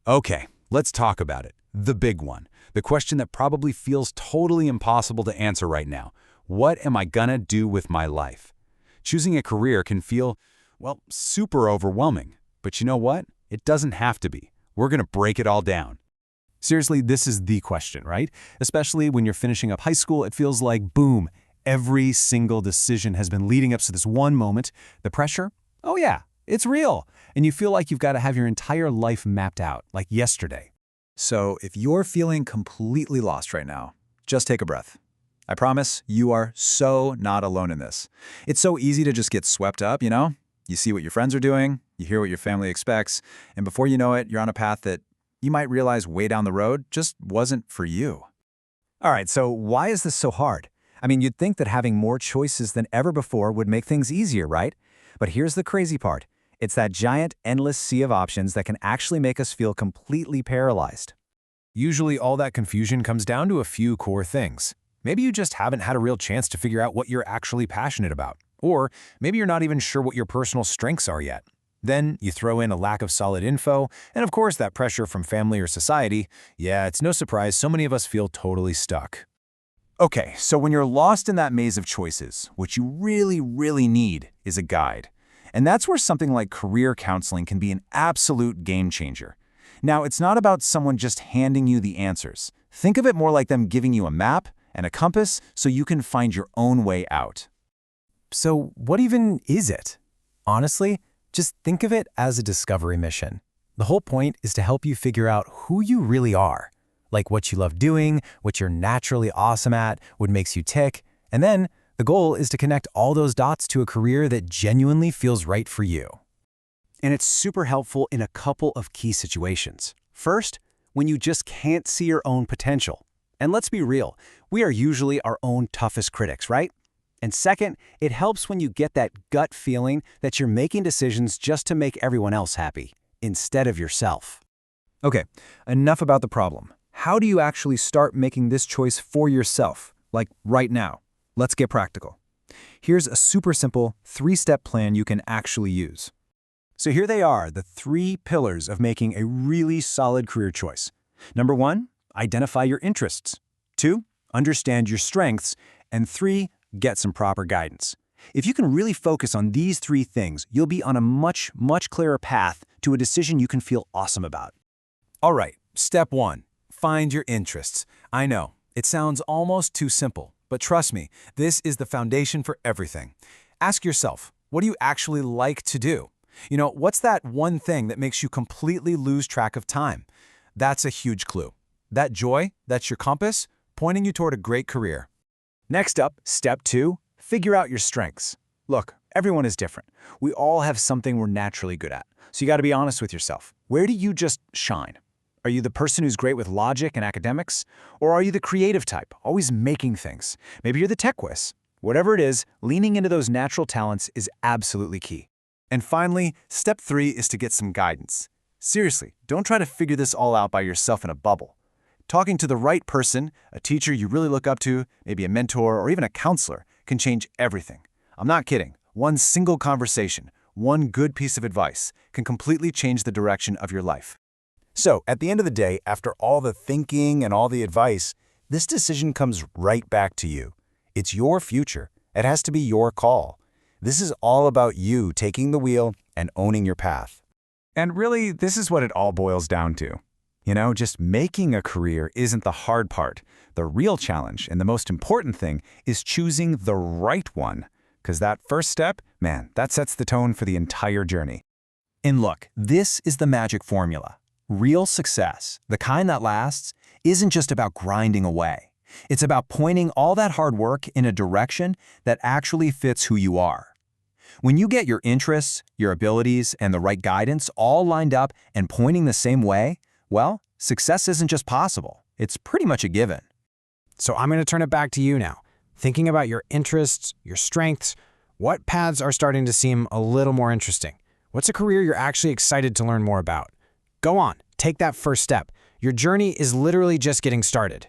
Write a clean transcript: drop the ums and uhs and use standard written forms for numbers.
Okay, let's talk about it. The big one. The question that probably feels totally impossible to answer right now. What am I gonna do with my life? Choosing a career can feel, well, super overwhelming. But you know what? It doesn't have to be. We're gonna break it all down. Seriously, this is the question, right? Especially when you're finishing up high school, it feels like, boom, every single decision has been leading up to this one moment. The pressure? Oh yeah, it's real. And you feel like you've got to have your entire life mapped out, like yesterday. So if you're feeling completely lost right now, just take a breath. I promise you are so not alone in this. It's so easy to just get swept up, you know? You see what your friends are doing, you hear what your family expects, and before you know it, you're on a path that you might realize way down the road just wasn't for you. All right, so why is this so hard? I mean, you'd think that having more choices than ever before would make things easier, right? But here's the crazy part. It's that giant, endless sea of options that can actually make us feel completely paralyzed. Usually, all that confusion comes down to a few core things. Maybe you just haven't had a real chance to figure out what you're actually passionate about. Or maybe you're not even sure what your personal strengths are yet. Then you throw in a lack of solid info, and of course that pressure from family or society. Yeah, it's no surprise so many of us feel totally stuck. Okay, so when you're lost in that maze of choices, what you really need is a guide. And that's where something like career counseling can be an absolute game changer. Now, it's not about someone just handing you the answers. Think of it more like them giving you a map and a compass so you can find your own way out. So what even is it? Honestly, just think of it as a discovery mission. The whole point is to help you figure out who you really are, like what you love doing, what you're naturally awesome at, what makes you tick, and then the goal is to connect all those dots to a career that genuinely feels right for you. And it's super helpful in a couple of key situations. First, when you just can't see your own potential. And let's be real, we are usually our own toughest critics, right? And second, it helps when you get that gut feeling that you're making decisions just to make everyone else happy, instead of yourself. Okay, enough about the problem. How do you actually start making this choice for yourself? Like right now. Let's get practical. Here's a super simple 3-step plan you can actually use. So here they are, the 3 pillars of making a really solid career choice. Number 1, identify your interests. 2, understand your strengths. And 3, get some proper guidance. If you can really focus on these 3 things, you'll be on a much clearer path to a decision you can feel awesome about. All right, step 1, find your interests. I know, it sounds almost too simple, but trust me, this is the foundation for everything. Ask yourself, what do you actually like to do? You know, what's that one thing that makes you completely lose track of time? That's a huge clue. That joy, that's your compass, pointing you toward a great career. Next up, step 2, figure out your strengths. Look, everyone is different. We all have something we're naturally good at. So you got to be honest with yourself. Where do you just shine? Are you the person who's great with logic and academics? Or are you the creative type, always making things? Maybe you're the tech whiz. Whatever it is, leaning into those natural talents is absolutely key. And finally, step 3 is to get some guidance. Seriously, don't try to figure this all out by yourself in a bubble. Talking to the right person, a teacher you really look up to, maybe a mentor or even a counselor, can change everything. I'm not kidding. One single conversation, one good piece of advice, can completely change the direction of your life. So, at the end of the day, after all the thinking and all the advice, this decision comes right back to you. It's your future. It has to be your call. This is all about you taking the wheel and owning your path. And really, this is what it all boils down to. You know, just making a career isn't the hard part. The real challenge and the most important thing is choosing the right one. Because that first step, man, that sets the tone for the entire journey. And look, this is the magic formula. Real success, the kind that lasts, isn't just about grinding away. It's about pointing all that hard work in a direction that actually fits who you are. When you get your interests, your abilities, and the right guidance all lined up and pointing the same way, well, success isn't just possible, it's pretty much a given. So I'm going to turn it back to you now. Thinking about your interests, your strengths, what paths are starting to seem a little more interesting? What's a career you're actually excited to learn more about? Go on, take that first step. Your journey is literally just getting started.